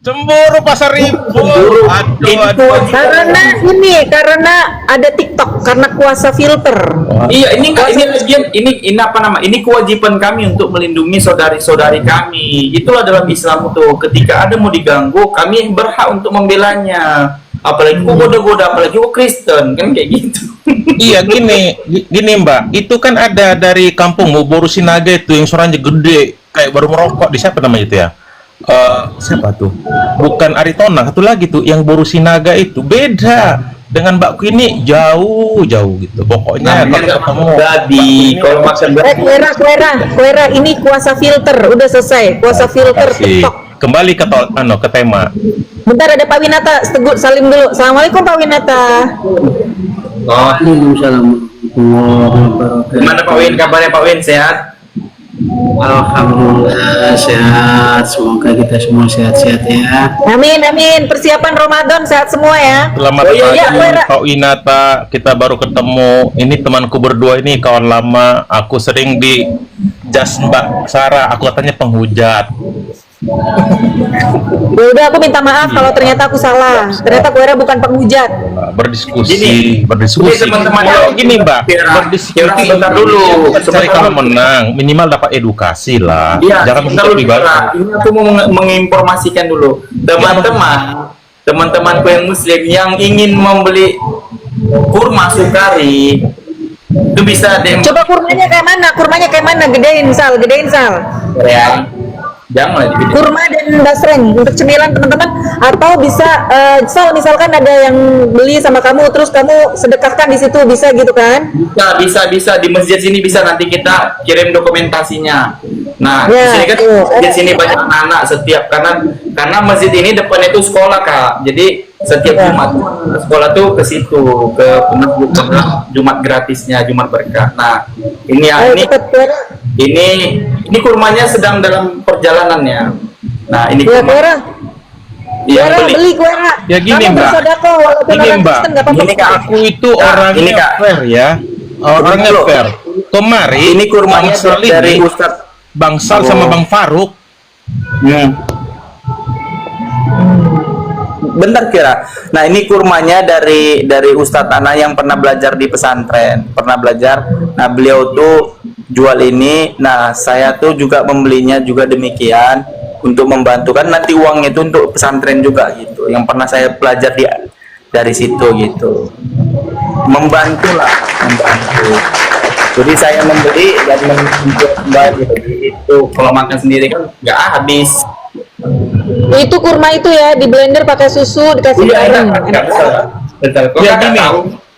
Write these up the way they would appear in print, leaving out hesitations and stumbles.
Cemburu pasar ibu. Karena ada TikTok, karena kuasa filter. Iya, ini enggak, ini apa nama? Ini kewajiban kami untuk melindungi saudari-saudari kami. Itulah dalam Islam tuh. Ketika ada mau diganggu, kami berhak untuk membelanya. Apalagi kok goda-goda, apalagi kok Kristen, kan kayak gitu. Iya, gini Mbak, itu kan ada dari kampungmu Boru Sinaga itu yang suaranya gede, kayak baru merokok. Di siapa namanya itu ya? Siapa tuh? Bukan Aritona, satu lagi tuh yang Boru Sinaga itu beda dengan Mbakku ini jauh gitu. Pokoknya kalau ketemu kalau makan Kuera, ini kuasa filter, udah selesai. Kuasa filter TikTok. Kembali ke tema. Bentar, ada Pak Winata, salim dulu. Assalamualaikum Pak Winata. Waalaikumsalam. Gimana Pak Win? Kabarnya Pak Win, sehat? Alhamdulillah sehat. Semoga kita semua sehat-sehat ya. Amin. Persiapan Ramadan sehat semua ya. Selamat pagi Pak Winata, kita baru ketemu. Ini temanku berdua ini kawan lama. Aku sering di jas Mbak Sarah, aku katanya penghujat. Udah, aku minta maaf kalau ternyata aku salah. Ternyata Kuera bukan penghujat. Berdiskusi. Teman-teman, gini Mbak, berdiskusi sebentar dulu. Cari kalau menang, minimal dapat edukasi lah. Iya, jangan sebentar dulu. pribadi. Ini aku mau menginformasikan dulu. Teman-temanku yang Muslim yang ingin membeli kurma Sukari, itu bisa Coba kurmanya kayak mana? Gedein sal. ya. Jangan Kurma dan basreng untuk cemilan teman-teman, atau bisa Sal, misalkan ada yang beli sama kamu terus kamu sedekahkan di situ, bisa gitu kan? Bisa di masjid sini bisa, nanti kita kirim dokumentasinya. Nah, di sini kan di sini banyak anak-anak setiap karena masjid ini depannya itu sekolah Kak. Jadi setiap Jumat sekolah tuh ke situ, ke Jumat gratisnya, Jumat berkah. Nah, ini kurmanya sedang dalam perjalanannya. Nah, ini Kuera. Beli Kuera. Ya gini Mbak. Ini Mbak. Ini aku itu orangnya fair ya. Orangnya fair. Kemarin ini kurmanya dari Ustadz Bang Sal sama Bang Faruk. Bentar kira. Nah, ini kurmanya dari Ustadz Ana yang pernah belajar di pesantren, Nah, beliau tuh jual ini. Nah, saya tuh juga membelinya juga demikian untuk membantu, kan nanti uangnya itu untuk pesantren juga gitu. Yang pernah saya belajar dari situ gitu. Membantu. Jadi saya membeli dan menjual kembali. Itu kalau makan sendiri kan nggak habis. Itu kurma itu ya, di blender pakai susu, dikasih garam. Ya gini,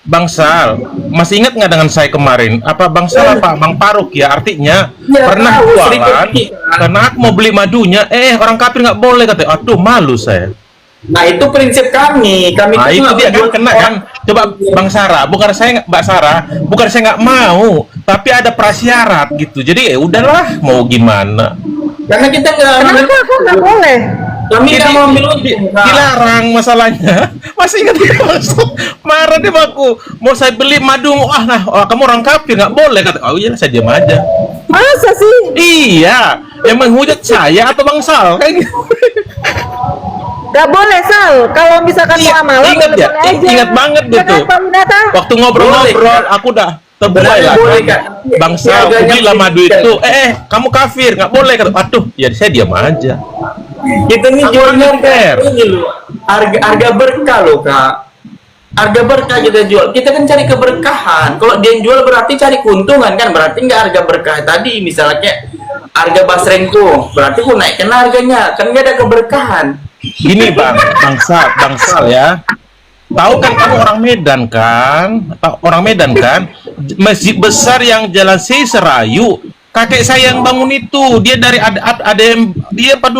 Bang Sal, masih ingat nggak dengan saya kemarin? Apa Bang Sal apa Bang Faruk ya? Artinya pernah jualan karena aku mau beli madunya, orang kafir nggak boleh, katanya. Aduh, malu saya. Nah, itu prinsip kami. Nah, itu dia kan kena kan. Coba Bang Sarah, bukan saya Mbak Sarah, bukan saya nggak mau, tapi ada prasyarat gitu. Jadi udahlah, mau gimana? Karena kita nggak boleh. Kami nggak mau ambil dilarang masalahnya. Masih ingat dia masuk marah dia aku. Mau saya beli madu, kamu orang kafir nggak boleh, kata. Oh iya, saya diam aja. Masa sih? Iya, yang menghujat saya atau Bang Sal kayak gitu. Gak boleh Sal, kalau misalkan mau amalan ingat banget gitu. Waktu ngobrol-ngobrol aku udah terbuai lah. Bang Sal, belilah madu itu. Kamu kafir, nggak boleh. Aduh, ya saya diam aja. Kita nih jualnya harga berkah loh Kak. Harga berkah kita jual. Kita kan cari keberkahan. Kalau dia jual berarti cari keuntungan kan. Berarti nggak harga berkah tadi. Misalnya kayak harga basrengku, berarti aku naikkan harganya. Kan nggak ada keberkahan. Gini Bang Sal ya. Tahu kan kamu orang Medan kan? Masjid besar yang Jalan Serayu. Kakek saya yang bangun itu. Dia dari ada yang dia apa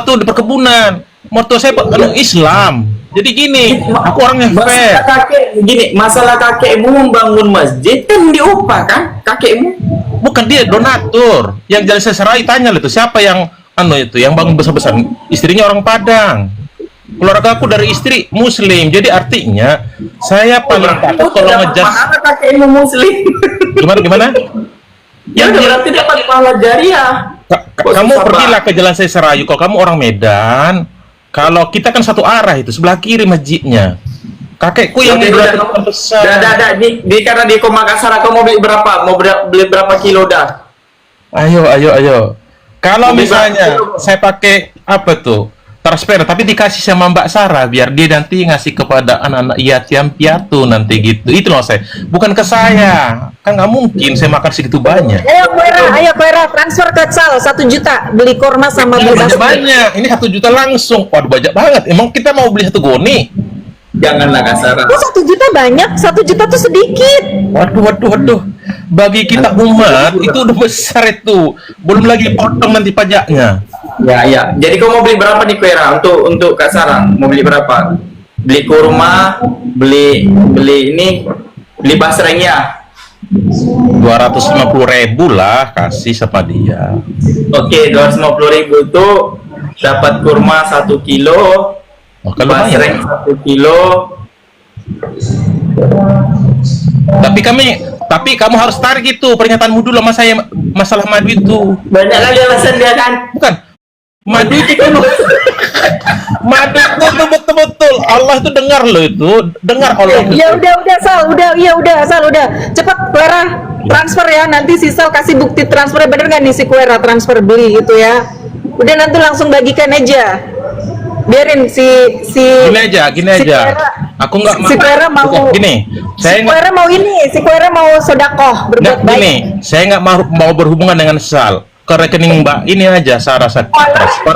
tuh di perkebunan. Mertua saya Islam. Jadi gini, aku orangnya fair. Masalah kakekmu membangun masjid kan diupah kan? Kakekmu? Bukan, dia donatur. Yang Jalan Serayu, tanya itu siapa yang yang bangun besar-besar. Istrinya orang Padang. Keluarga aku dari istri Muslim. Jadi artinya saya paling takut kalau ngejar. Mana kakekmu Muslim? Gimana? Yang berarti dapat pahala jariah. Kamu pergilah ke Jalan Serayu. Kalau kamu orang Medan, Kalau kita kan satu arah itu, sebelah kiri masjidnya. Kakekku yang Udah, besar. dah. Di karena di Makassar, kau mau beli berapa? Mau beli berapa kilo dah? Ayo. Kalau Lebih misalnya banyak. saya pakai apa tuh? Transfer, tapi dikasih sama Mbak Sarah biar dia nanti ngasih kepada anak-anak yatim piatu nanti gitu. Itu loh saya. Bukan ke saya. Kan nggak mungkin saya makan segitu banyak. Ayo Koera, transfer ke Sal 1 juta beli korma sama beli Banyak, basmi. banyak. Ini 1 juta langsung. Waduh banyak banget. Emang kita mau beli 1 goni? Janganlah kasar. Kok 1 juta banyak? 1 juta tuh sedikit. Waduh. Bagi kita umat itu udah besar itu. Belum lagi potong nanti pajaknya. Ya. Jadi kau mau beli berapa nih Kuera untuk Kak Sarah? Mau beli berapa? Beli kurma, beli basrengnya. 250.000 lah kasih sama dia. Oke, 250.000 itu dapat kurma 1 kilo, Oh, kalau basreng banyak. 1 kilo. Tapi kamu harus tarik itu pernyataanmu dulu sama saya masalah madu itu. Banyak kali alasan dia kan. Bukan. Madu itu dulu. Madu itu betul-betul Allah itu dengar loh itu. Dengar Allah. Ya udah Sal, udah. Cepet Koera transfer ya. Nanti si Sal kasih bukti transfernya, bener nggak nih si Koera transfer beli itu ya. Udah nanti langsung bagikan aja. Biarin si Gini aja. Koera. Aku nggak Si Koera mau Bukan, gini. Saya si nggak Koera mau ini, si Koera mau sodakoh berbuat baik. gini. Saya nggak mau berhubungan dengan Sal. Ke rekening Mbak ini aja Sarah saya transfer.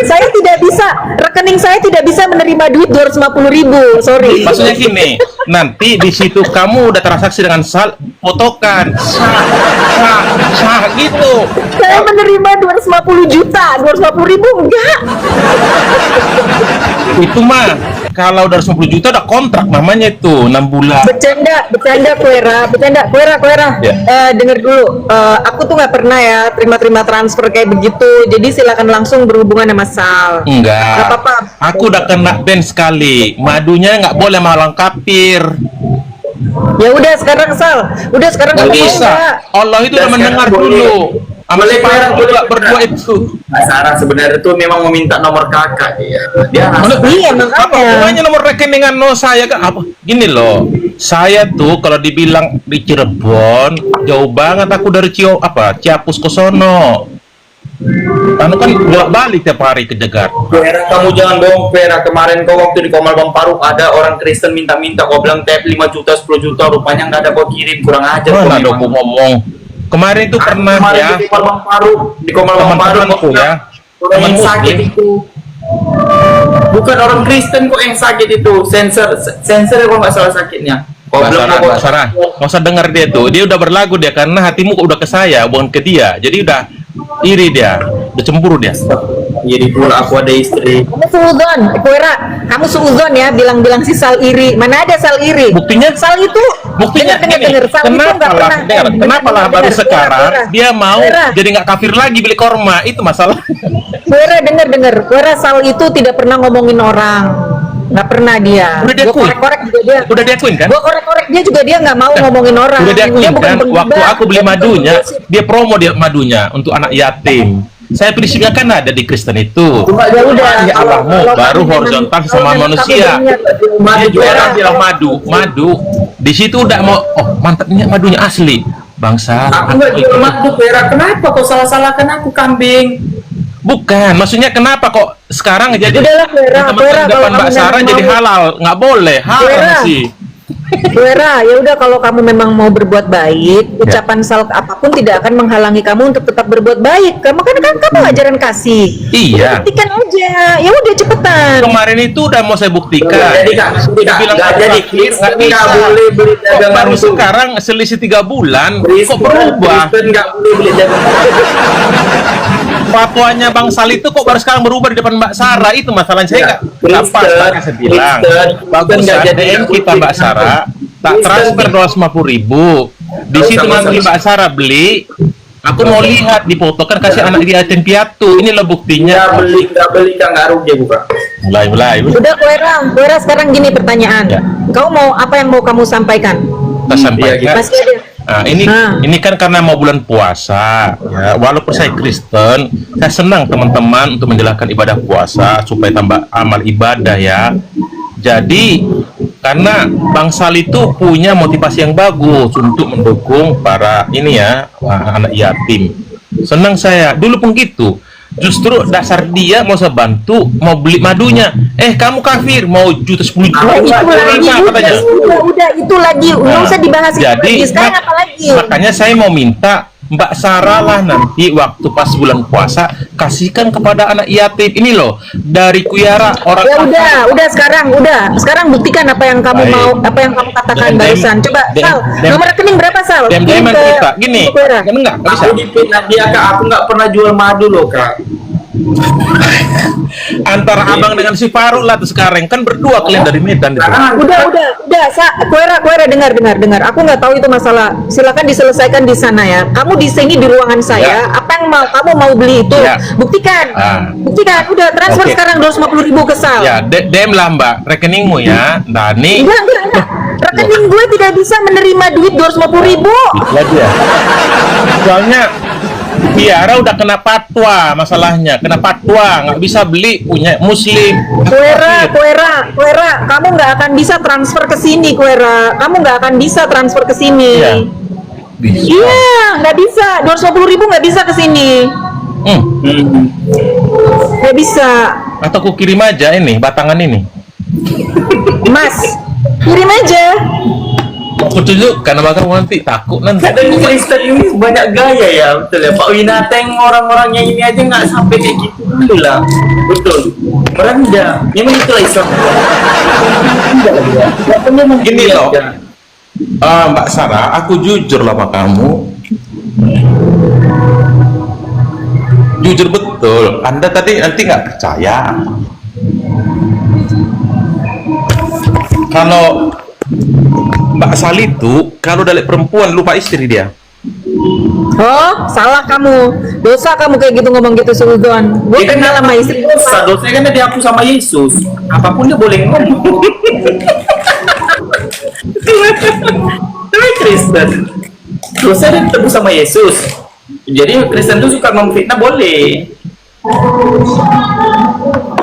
Saya tidak bisa, rekening saya tidak bisa menerima duit 250.000, sorry. Maksudnya gini, nanti di situ kamu udah transaksi dengan Sal, fotokan, sah gitu. Saya menerima 250 juta, 250.000 enggak. Itu mah kalau udah 10 juta udah kontrak namanya itu 6 bulan. Bercanda Koera. Ya. Denger dulu, aku tuh nggak pernah ya terima transfer kayak begitu. Jadi silakan langsung berhubungan sama Sal. Enggak. Nggak apa-apa. Aku udah kena ban sekali. Madunya nggak boleh malang kapir. Ya udah sekarang Sal, Nggak kamu bisa. Allah itu udah Dan mendengar sekarang dulu. Sama boleh, sekarang boleh, juga boleh. berdua itu. Kak Sarah sebenarnya tuh memang meminta nomor kakak dia. Dia Mana- Iya, apa makanya. hubungannya nomor rekeningan no saya kan apa gini loh, saya tuh kalau dibilang di Cirebon jauh banget aku dari Ciapus ke sono. Anu kan bolak balik tiap hari ke Jakarta. Kuera, kamu jangan bohong Kuera. Kemarin kau waktu di Komal Bang Faruk ada orang Kristen minta kau bilang tap 5 juta 10 juta, rupanya nggak ada kau kirim, kurang ajar kau Mana dong memang. aku ngomong kemarin itu pernah Kemarin ya di Komal Bang Faruk, di Komal Bang Faruk teman-temanku ya, orang yang teman sakit muslim. itu bukan orang Kristen kok yang sakit itu, sensor kok nggak salah sakitnya. Kau Mbak bilang Sarah, kau- Mbak Sarah, nggak usah dengar dia tuh. Dia udah berlagu dia karena hatimu kok udah ke saya, bukan ke dia. Jadi udah iri dia, udah cemburu dia. Jadi pula aku ada istri. Kamu suuzon, Koera, kamu suuzon ya, bilang-bilang si Sal iri. Mana ada Sal iri? Buktinya- Sal itu, Buktinya denger, gini, Sal itu nggak kenapa lah, pernah. kenapa lah baru Dengar, sekarang Koera. dia mau Koera. jadi nggak kafir lagi beli korma, itu masalah. Koera denger, Koera Sal itu tidak pernah ngomongin orang, nggak pernah dia. Udah diakui. Gua korek-korek juga dia. Udah diakuin kan? Gua korek-korek dia juga dia nggak mau ngomongin orang. Udah diakuin Dia bukan kan? penggibah. Waktu aku beli Dia bukan madunya, penggosip. dia promo dia madunya untuk anak yatim. Saya prinsipnya kan ada di Kristen itu. Ya udah, Ya Allahmu kalau baru kamu horizontal memang- sama kalau memang manusia. kamu berniat- Dia jualan Koera, bilang madu. Di situ udah mau, oh mantapnya madunya asli. Bangsa. Aku nggak jual madu Kuera. Kenapa kau salah-salahkan aku kambing? Bukan, maksudnya kenapa kok sekarang jadi Udahlah, Koera, teman-teman Koera, depan kalau Mbak kamu Sarah memang jadi mau- halal, nggak boleh, haram Koera. sih. Koera, ya udah kalau kamu memang mau berbuat baik, Ya. ucapan Sal apapun tidak akan menghalangi kamu untuk tetap berbuat baik. Kamu kan kamu ajaran kasih. Iya. Udah buktikan aja. Ya udah cepetan. Kemarin itu udah mau saya buktikan. Jadi kak, Dibilang nggak aku jadi kafir, nggak Kristen nggak bisa. boleh beli Kok dagangan baru itu. sekarang selisih 3 bulan kok berubah? Kristen nggak boleh beli dagangan. Fatwanya Bang Sal itu kok baru sekarang berubah di depan Mbak Sarah, itu masalahnya saya nggak pas. Makanya saya bilang bagus nggak jadi DM kita Mbak Sarah tak Kristen transfer 250.000 di Nggak situ usah, nanti nggak usah. Mbak Sarah beli. Aku mau lihat difotokan kasih anak dia yatim piatu. Ini loh buktinya. nggak beli nggak rugi bukan. Mulai. Udah Koera sekarang gini pertanyaan. Ya. Kau mau apa yang mau kamu sampaikan? Kita sampaikan. Iya, Masih ada Nah, ini kan karena mau bulan puasa ya. Walaupun saya Kristen, saya senang teman-teman untuk menjalankan ibadah puasa supaya tambah amal ibadah ya. Jadi karena Bang Sal itu punya motivasi yang bagus untuk mendukung para ini ya, anak yatim. Senang saya. Dulu pun gitu. Justru dasar dia mau saya bantu, mau beli madunya. Kamu kafir, mau juta 10 juta. Katanya. Udah itu lagi, nggak usah dibahas itu Jadi lagi. Sekarang apa lagi? makanya saya mau minta Mbak Sarah lah nanti waktu pas bulan puasa kasihkan kepada anak yatim ini loh dari Kuyara orang. Ya udah sekarang buktikan apa yang kamu Baik. mau, apa yang kamu katakan Dem- barusan. Coba dem- Sal, dem- nomor rekening berapa Sal? Dem Kirim ke- kita gini, ke Kuera. enggak bisa. Aku dipitnah dia kak, aku nggak pernah jual madu loh kak. Antara abang dengan si Faruk lah tuh sekarang kan berdua kalian dari Medan itu. Udah, Kuera dengar. Aku nggak tahu itu masalah. Silakan diselesaikan di sana ya. Kamu di sini di ruangan saya. Ya. Apa yang kamu mau beli itu? Ya. Buktikan. Buktikan. Udah transfer Oke. sekarang 250.000 ke Sal. Ya, DM lah Mbak rekeningmu ya. Nah nih Enggak. Rekening gue tidak bisa menerima duit 250.000. lagi ya. Soalnya Tiara udah kena fatwa masalahnya, kena fatwa nggak bisa beli punya Muslim. Kuera, kamu nggak akan bisa transfer ke sini, Kuera. Kamu nggak akan bisa transfer ke sini. Iya. Bisa. Iya, nggak bisa. 250.000 nggak bisa ke sini. Nggak bisa. Atau aku kirim aja ini batangan ini. Mas, kirim aja. Aku tunjukkan sama kamu nanti takut nanti. Kadang Kristen ini banyak gaya ya, betul ya. Pak Winateng orang-orangnya ini aja nggak sampai kayak gitu dulu lah, betul. Merendah, memang itulah Islam. Gini loh, Mbak Sarah, aku jujur lah sama kamu. Jujur betul. Anda tadi nanti nggak percaya. Kalau Mbak Sal itu kalau dari perempuan lupa istri dia. Oh, salah kamu. Dosa kamu kayak gitu ngomong gitu seutuhan. Gue Dia kan kenal sama istri gue. dosanya kan dihapus sama Yesus. Apapun dia boleh ngomong. Tapi Kristen, dosa dia ditebus sama Yesus. Jadi Kristen tuh suka memfitnah boleh.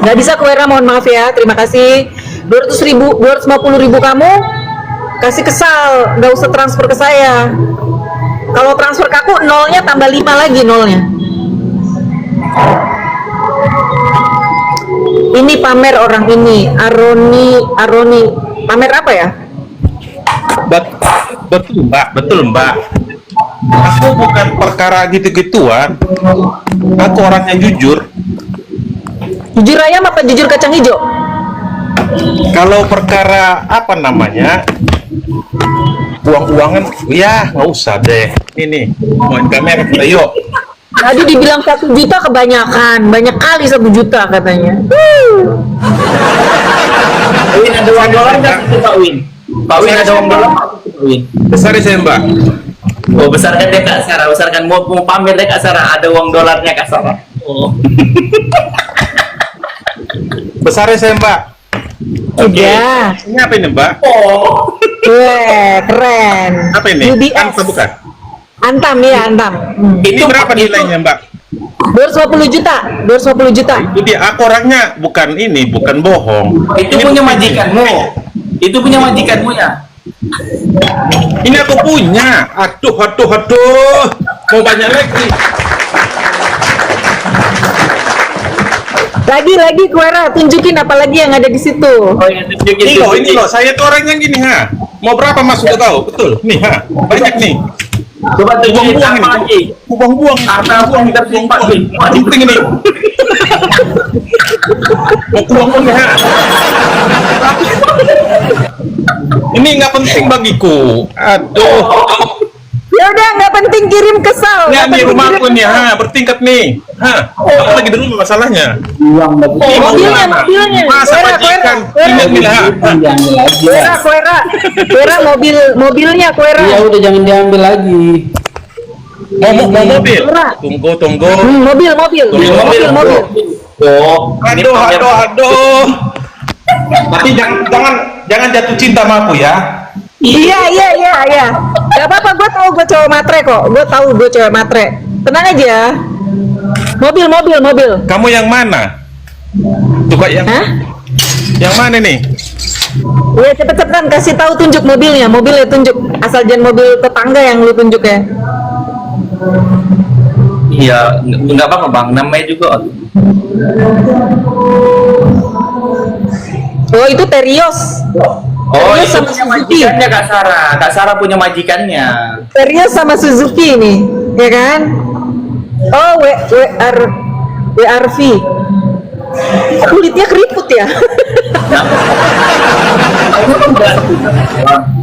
Nggak bisa Kuera, mohon maaf ya. Terima kasih. 250.000 kamu kasih ke Sal, nggak usah transfer ke saya. Kalau transfer ke aku nolnya tambah 5 lagi nolnya. Ini pamer orang ini, Aroni pamer apa ya? Betul Mbak. Aku bukan perkara gitu-gituan. Aku orangnya jujur. Jujur ayam apa jujur kacang hijau? Kalau perkara apa namanya uang-uangan, ya nggak usah deh. Ini main kamera kita yuk. Tadi dibilang 1 juta kebanyakan, banyak kali 1 juta katanya. Win ada uang dolar nggak itu Pak Win? Pak Win ada uang dolar nggak itu, Pak Win? Besar saya Mbak. Oh besarkan deh Kak Sarah, besarkan mau pamer deh Kak Sarah, ada uang dolarnya Kak Sarah. Oh. Besar saya Mbak. Udah. Ini apa ini Mbak? Oh. Weh, keren. Apa ini? UBS. Kan atau bukan? Antam ya, Antam. Ini berapa nilainya Mbak? 250 juta. 250 juta. Itu dia. Aku orangnya bukan ini, bukan bohong. Itu Ini punya bukan majikanmu. Itu punya majikanmu ya. Ini aku punya. Aduh. Mau banyak lagi. Lagi Kuera, tunjukin apa lagi yang ada di situ. Oh ya, tunjukin. Ini loh. Saya tuh orangnya gini ha. Mau berapa Mas udah tahu? Betul. Nih ha. Banyak nih. Coba tunjukin Buang-buang apa lagi? ini. Buang-buang. Apa uang kita Pak Win? Penting ini. Mau buang-buang nih ha. Ini nggak penting bagiku. Aduh. Ya udah, nggak penting, kirim ke Sal. Ini Nggak di penting, rumahku kirim nih ke Sal. ha. Bertingkat nih. Ha. Aku lagi di rumah masalahnya. Uang Ini mau mobilnya, gimana? mobilnya. Masa Kuera, majikan? Kuera. Ini bila ha. Kuera, mobilnya Kuera. Ya udah jangan diambil lagi. Mau mobil. Kuera. Tunggu. Mobil. Oh. Aduh. Tapi jangan jatuh cinta sama aku ya. Iya. Gak apa-apa, gue tahu gue cowok matre kok. Gue tahu gue cewek matre. Tenang aja. Mobil. Kamu yang mana? Tuh kok Hah? yang mana nih? Ya cepet-cepetan kasih tahu, tunjuk mobilnya. Mobilnya tunjuk. Asal jangan mobil tetangga yang lu tunjuk ya. Iya, nggak apa-apa bang, namanya juga. Oh itu Terios. Oh, Terios itu sama punya Suzuki. majikannya Kak Sarah. Kak Sarah punya majikannya. Terios sama Suzuki nih, ya kan? Oh WRV. Kulitnya keriput ya?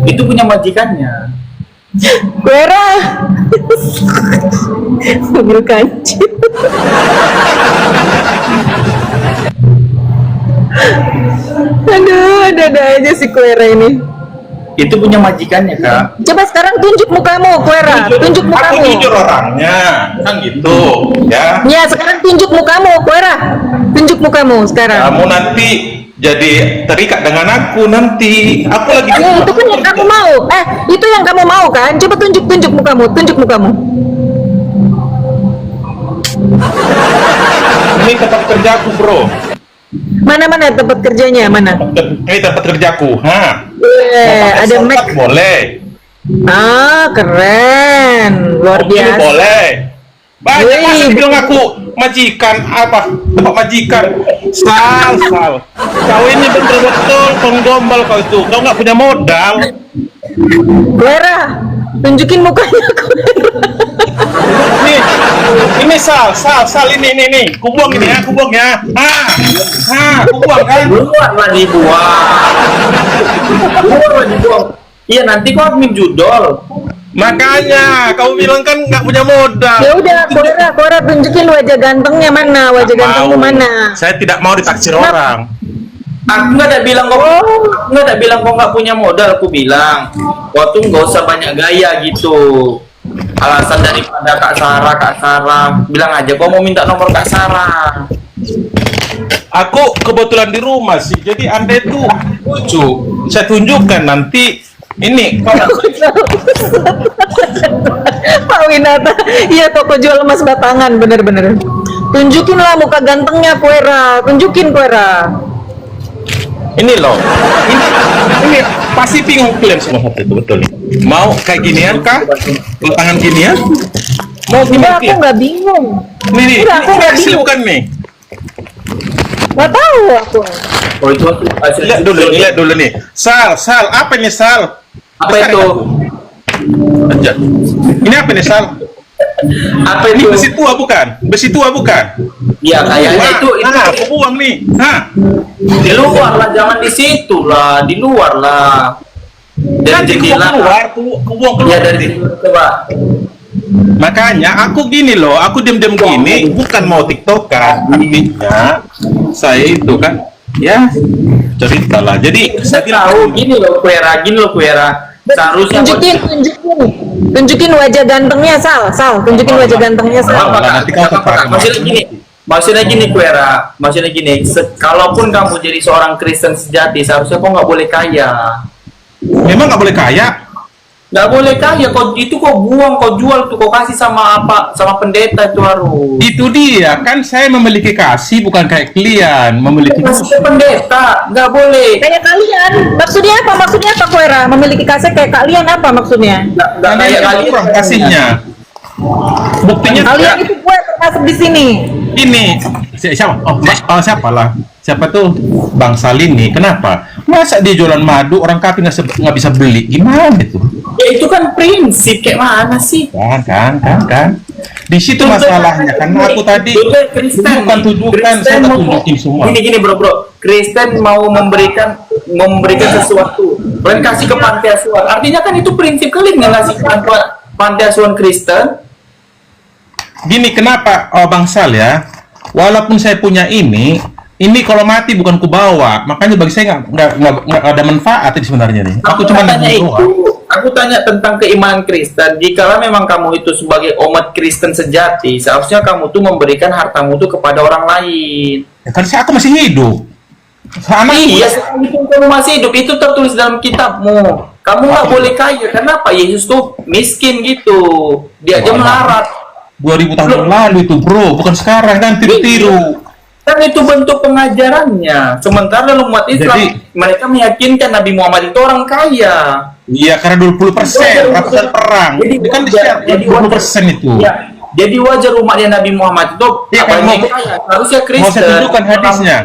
Itu punya majikannya. Kuera. Mobil kancil. Aduh, ada aja si Kuera ini. Itu punya majikannya Kak. Coba sekarang tunjuk mukamu, Kuera. Tunjuk Aku mukamu. jujur orangnya, kan gitu, ya. Ya, sekarang tunjuk mukamu, Kuera. Tunjuk mukamu sekarang. Kamu nanti jadi terikat dengan aku nanti. Aku lagi. Ya, itu kan yang kamu mau. Itu yang kamu mau kan? Coba tunjuk mukamu, tunjuk mukamu. Ini tempat kerjaku, bro. Mana tempat kerjanya? Mana? Ini tempat kerjaku, ha. Ada Mau pakai Mac. shortcut boleh. Ah, keren. Luar Mobil biasa. boleh. Banyak Wih. masa bilang aku majikan apa? Tempat majikan. Sal. Kau ini betul-betul penggombal kau itu. Kau nggak punya modal. Kuera, tunjukin mukanya Kuera. Ini sal ini. Kubuang ini ya, kubuang ya. Kubuang kan. Luar lah dibuang. Iya nanti kau admin judol. Makanya kau bilang kan nggak punya modal. Ya udah, Kuera tunjukin wajah gantengnya mana? Wajah gantengmu mana? Saya tidak mau ditaksir orang. Aku nggak ada bilang kau nggak punya modal. Aku bilang kau tuh nggak usah banyak gaya gitu. Alasan daripada Kak Sarah bilang aja kau mau minta nomor Kak Sarah. Aku kebetulan di rumah sih, jadi anda itu lucu. Saya tunjukkan nanti. Ini Pak Winata, iya toko jual emas batangan, bener-bener. Tunjukinlah muka gantengnya Kuera, tunjukin Kuera. ini loh. Ini pasti bingung kalian semua satu itu betul. Mau kayak ginian kah? Tangan ginian? Mau Enggak, gimana? aku nggak bingung. Nih, Enggak, aku nggak hasil bingung. bukan nih. Nggak tahu aku. Oh itu hasil Lihat dulu nih. Sal, apa ini Sal? apa itu? Aja. Ini apa nih Sal? Apa Ini itu? besi tua bukan? Ya kayaknya itu aku buang nih. di luar lah, jangan di situ lah, di luar lah. Dari Nanti jendela. aku buang keluar. Ya dari nanti. coba. Makanya aku gini loh, aku diam-diam gini bukan mau tiktokan, artinya saya itu kan ya cerita lah. Jadi saya Saya tahu gini loh Kuera. Seharusnya Tunjukin wajah gantengnya Sal, tunjukin wajah gantengnya Sal. Nanti kau terpakai. Maksudnya gini Kuera, kalaupun kamu jadi seorang Kristen sejati, seharusnya kau nggak boleh kaya. Memang nggak boleh kaya. Nggak boleh kaya, kau buang, kau jual tuh, kau kasih sama pendeta itu harus. Itu dia kan, saya memiliki kasih bukan kayak kalian memiliki. Kasih ke pendeta, nggak boleh. Kayak kalian, maksudnya apa Kuera? Memiliki kasih kayak kalian apa maksudnya? Nggak Karena kayak itu kalian kurang kasihnya. Buktinya Kalian itu gue termasuk di sini. ini siapa? Siapa lah? Siapa tuh Bang Salini? Kenapa? Masa dia jualan madu orang kafir nggak bisa beli? Gimana itu? Ya itu kan prinsip, kayak mana sih? Kan. Di situ masalahnya karena aku tadi tunjukkan, saya udah tunjukin semua. Gini bro, Kristen mau memberikan sesuatu, kalian kasih ke panti asuhan. Artinya kan itu prinsip kalian nggak ngasih ke panti asuhan Kristen. Gini kenapa Bang Sal ya? Walaupun saya punya ini kalau mati bukan kubawa, makanya bagi saya nggak ada manfaat ini sebenarnya nih. Aku cuma tanya itu. doang. Aku tanya tentang keimanan Kristen. Jikalau memang kamu itu sebagai umat Kristen sejati, seharusnya kamu tuh memberikan hartamu tuh kepada orang lain. Ya, kan aku masih hidup. Iya, sekalipun kamu masih hidup, itu tertulis dalam kitabmu. Kamu nggak boleh kaya. Kenapa? Yesus tuh miskin gitu. Dia aja Wah, melarat. 2000 tahun yang lalu itu bro, bukan sekarang kan tiru-tiru. Kan itu bentuk pengajarannya. Sementara umat Islam, Jadi- mereka meyakinkan Nabi Muhammad itu orang kaya. Iya, karena 20% ratusan perang. Itu kan di-share 20% itu. Ya, jadi wajar umatnya Nabi Muhammad itu Iya, kan, banyak mau- yang kaya. Harusnya Mau Kristen. saya tunjukkan hadisnya.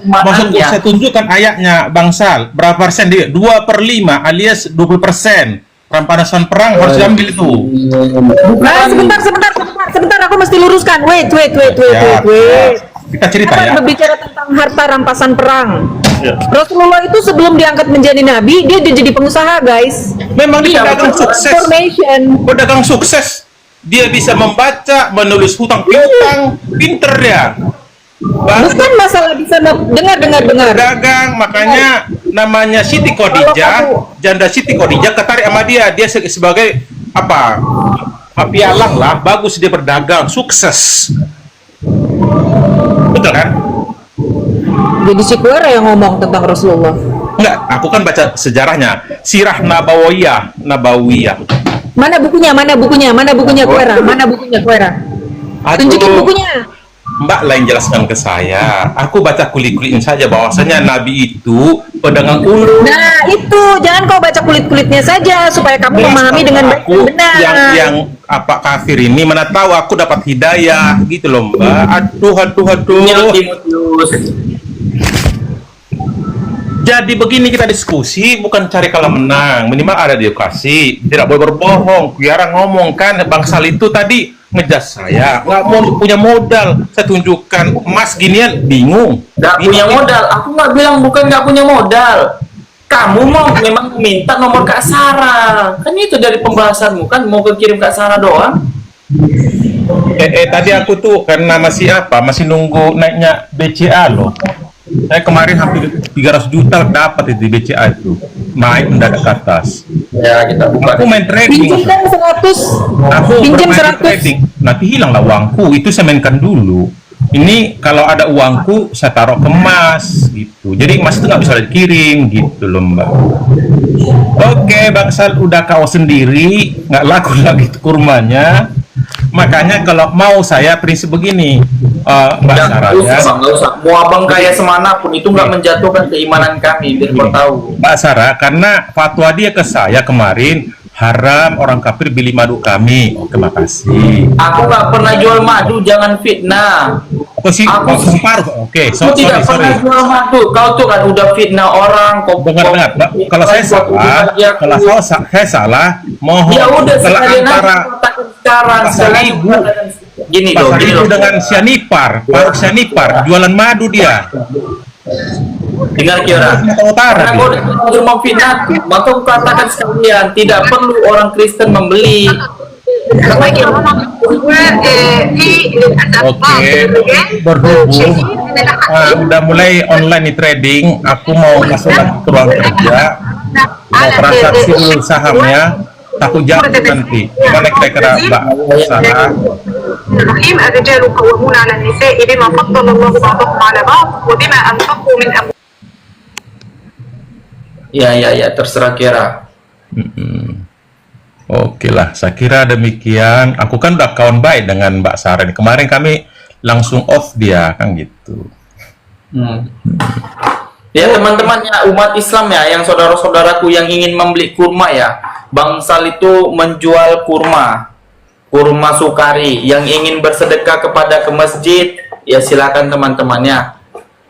Maksud saya tunjukkan ayatnya, Bangsal. Berapa persen dia? 2/5 alias 20%. Rampasan perang harus diambil itu. Nah, sebentar, aku mesti luruskan. Wait. Ya, kita cerita ya. Berbicara tentang harta rampasan perang. Ya. Rasulullah itu sebelum diangkat menjadi nabi, dia udah jadi pengusaha, guys. Memang dia Iya, pedagang betul. sukses. Transformation. Pedagang sukses. Dia bisa membaca, menulis hutang piutang, pinter dia. Bukan masalah bisa dengar. Pedagang, makanya namanya Siti Khadijah, janda Siti Khadijah ketarik sama dia. Dia sebagai apa? Pialang lah, bagus dia berdagang, sukses. Betul kan? Jadi si Kuera yang ngomong tentang Rasulullah. Enggak, aku kan baca sejarahnya. Sirah Nabawiyah. Mana bukunya Kuera? Mana bukunya Kuera? Tunjukin Aduh, bukunya. Mbak lain jelaskan ke saya. Aku baca kulit-kulitnya saja bahwasanya Nabi itu pedagang ulu. Nah, itu jangan kau baca kulit-kulitnya saja supaya kamu memahami dengan baik Aku dan benar. yang apa kafir ini mana tahu aku dapat hidayah gitu loh Mbak. Aduh. Timotius. Jadi begini kita diskusi bukan cari kalah menang, minimal ada edukasi, tidak boleh berbohong. Biar ngomong kan Bangsal itu tadi ngejas saya, nggak mau punya modal. Saya tunjukkan emas ginian bingung. Nggak punya modal. Aku nggak bilang bukan nggak punya modal. Kamu mau memang minta nomor Kak Sarah. Kan itu dari pembahasanmu kan mau kirim Kak Sarah doang. Tadi aku tuh karena masih nunggu naiknya BCA loh. Saya kemarin hampir 300 juta dapat itu di BCA itu, naik mendadak ke atas. Ya kita buka. Aku main trading. Pinjam 100. Aku Pinjam bermain 100. trading, nanti hilanglah uangku. Itu saya mainkan dulu. Ini kalau ada uangku saya taruh ke emas gitu. Jadi emas itu nggak bisa dikirim gitu loh Mbak. Oke, Bangsal udah kau sendiri, nggak laku lagi kurmanya. Makanya kalau mau saya prinsip begini, Mbak Sarah ya. Nggak usah. Mau abang kaya semanapun itu nggak menjatuhkan keimanan kami. Biar kau tahu. Mbak Sarah, karena fatwa dia ke saya kemarin haram orang kafir beli madu kami. Oke, makasih. Aku nggak pernah jual madu. Jangan fitnah. Apa sih? Aku- Separuh. Oke, Kau tidak pernah sorry. jual madu. Kau tuh kan udah fitnah orang. Dengar, Mbak. Kalau saya salah, saya salah, mohon Ya udah kalau sekalian antara aja katakan sekarang. Pasar Sekalian Ibu. katakan. Gini dong. pasar Gini itu dong. dengan sianipar, Faruk sianipar, jualan madu dia. Dengar Kiora. Sumatera Utara Karena dia. kau udah memfitnah, maka kau katakan sekalian tidak perlu orang Kristen membeli. Oke, berhubung udah mulai online nih trading, aku mau masuk lagi ke ruang kerja, mau transaksi dulu sahamnya, takut jatuh nanti. Gimana kira-kira Mbak Sarah? الرحيم الرجال قوامون على النساء بما فضل الله بعضهم على بعض وبما أنفقوا من أموالهم. Ya, terserah Kiora. Oke lah, saya kira demikian. Aku kan udah kawan baik dengan Mbak Sarah ini. Kemarin kami langsung off dia, kan gitu. Ya teman-teman ya umat Islam ya, yang saudara-saudaraku yang ingin membeli kurma ya, Bangsal itu menjual kurma sukari. Yang ingin bersedekah kepada ke masjid, ya silakan teman-temannya.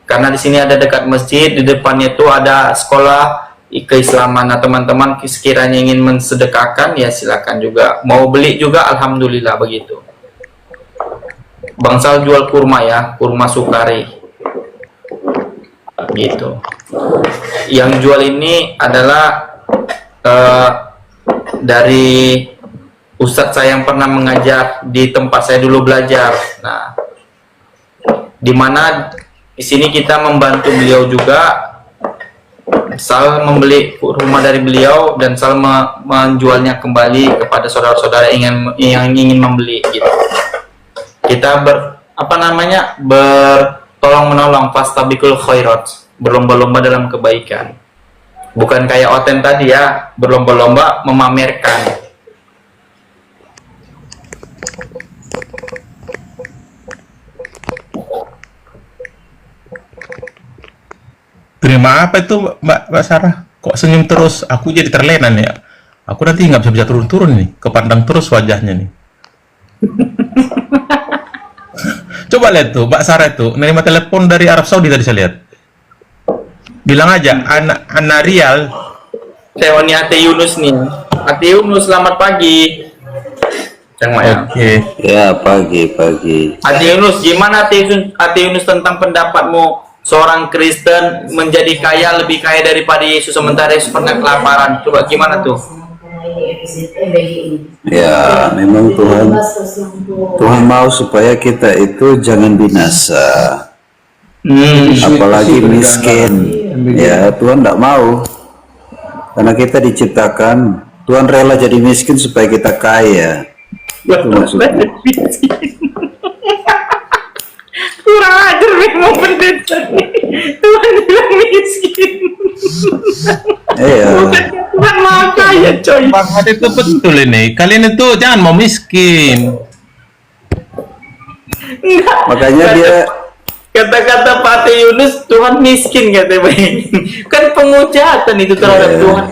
Karena di sini ada dekat masjid, di depannya itu ada sekolah keislaman. Nah teman-teman sekiranya ingin mensedekahkan, ya silakan juga. Mau beli juga, alhamdulillah begitu. Bangsal jual kurma ya, kurma sukari. Gitu. Yang jual ini adalah dari ustadz saya yang pernah mengajar di tempat saya dulu belajar. Nah, dimana di sini kita membantu beliau juga. Sal membeli rumah dari beliau dan Sal menjualnya kembali kepada saudara-saudara yang ingin membeli. Gitu. Kita bertolong menolong, fastabikul khairat, berlomba-lomba dalam kebaikan. Bukan kayak Oten tadi ya, berlomba-lomba memamerkan. Terima apa itu Mbak Sarah? Kok senyum terus? Aku jadi terlena nih ya. Aku nanti nggak bisa turun-turun nih, kepandang terus wajahnya nih. Coba lihat tuh, Mbak Sarah itu nerima telepon dari Arab Saudi tadi saya lihat. Bilang aja, Ana Rial. Saya ini Ate Yunus nih. Ate Yunus, selamat pagi. Oke. Ya, pagi. Ate Yunus, gimana Ate Yunus tentang pendapatmu? Seorang Kristen menjadi kaya, lebih kaya daripada Yesus, sementara Yesus pernah kelaparan. Coba gimana tuh? Ya, memang Tuhan mau supaya kita itu jangan binasa, apalagi miskin. Ya, Tuhan tidak mau, karena kita diciptakan, Tuhan rela jadi miskin supaya kita kaya. Itu maksudnya. Kurang ajar memang pendeta nih. Tuhan bilang miskin. Iya. Tuhan mau kaya, coy. Bang Hadi itu betul ini. Kalian itu jangan mau miskin. Enggak. Makanya dia Kata-kata Pak Ate Yunus, Tuhan miskin katanya. Kan pengujatan itu terhadap Tuhan.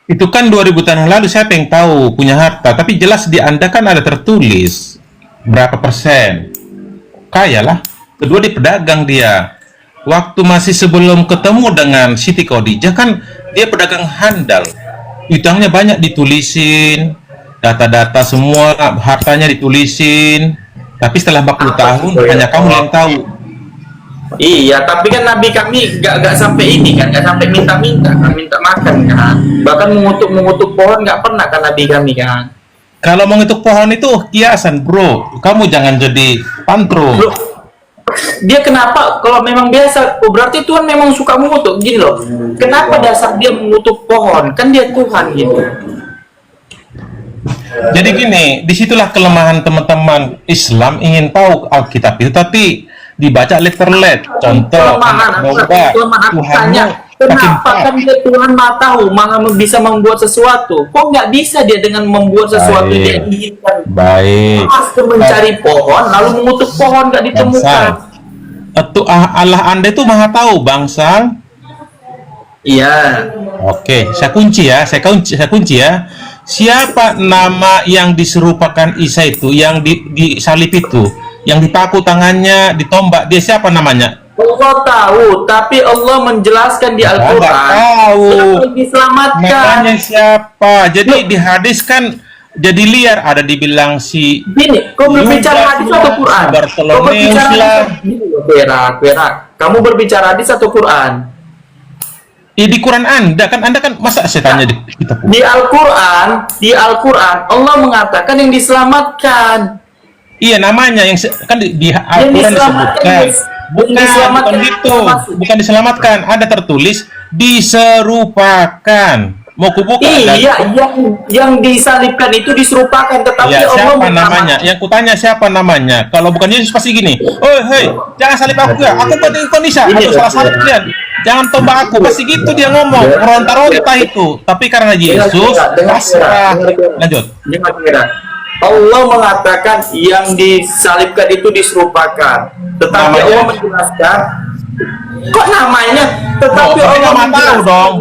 Itu kan 2000 tahun yang lalu, siapa yang tahu punya harta. Tapi jelas di Anda kan ada tertulis berapa persen. Kaya lah. Kedua di pedagang dia. Waktu masih sebelum ketemu dengan Siti Khadijah kan dia pedagang handal. Utangnya banyak ditulisin, data-data semua hartanya ditulisin. Tapi setelah 40 tahun hanya kamu yang tahu. Iya, tapi kan Nabi kami nggak sampai ini kan, nggak sampai minta makan kan. Bahkan mengutuk pohon nggak pernah kan Nabi kami kan. Kalau mengetuk pohon itu kiasan, bro. Kamu jangan jadi pantro. Loh, dia kenapa kalau memang biasa? Oh, berarti Tuhan memang suka mengutuk gini loh. Kenapa dasar dia mengutuk pohon? Kan dia Tuhan gitu. Jadi gini, disitulah kelemahan teman-teman Islam ingin tahu Alkitab itu, tapi dibaca letter-let. Contoh, Kelemahan tanya. Kenapa kan dia Tuhan maha tahu, maha bisa membuat sesuatu? Kok nggak bisa dia dengan membuat sesuatu Baik. dia inginkan? Baik. Pas mencari pohon, lalu mengutuk pohon nggak ditemukan. Itu Allah Anda itu maha tahu, Bangsal. Iya. Oke, saya kunci ya. Siapa nama yang diserupakan Isa itu, yang disalib itu, yang dipaku tangannya, ditombak, dia siapa namanya? Allah tahu, tapi Allah menjelaskan di Al-Quran. Tahu. Yang diselamatkan. Namanya siapa? Jadi di hadis kan jadi liar, ada dibilang si Gini, kau berbicara hadis atau Quran? Kau berbicara Perak. Kamu berbicara hadis atau Quran? di Quran Anda kan masa saya tanya di kitab Di Al-Quran Allah mengatakan yang diselamatkan. iya namanya yang kan di Al-Quran disebutkan bukan gitu, bukan diselamatkan, ada tertulis diserupakan. Mau kubuka? Iya, yang disalibkan itu diserupakan, tetapi ya, Allah siapa namanya? Yang kutanya siapa namanya? Kalau bukan Yesus pasti gini. Oh, hei, jangan salib aku ya. Aku penting kondisi atau salah salib kalian. Jangan tombak aku. Pasti gitu dia ngomong. Ronta-ronta itu. Tapi karena Yesus pasrah. Lanjut. Allah mengatakan yang disalibkan itu diserupakan, tetapi Allah menjelaskan kok namanya, tetapi Allah tahu dong.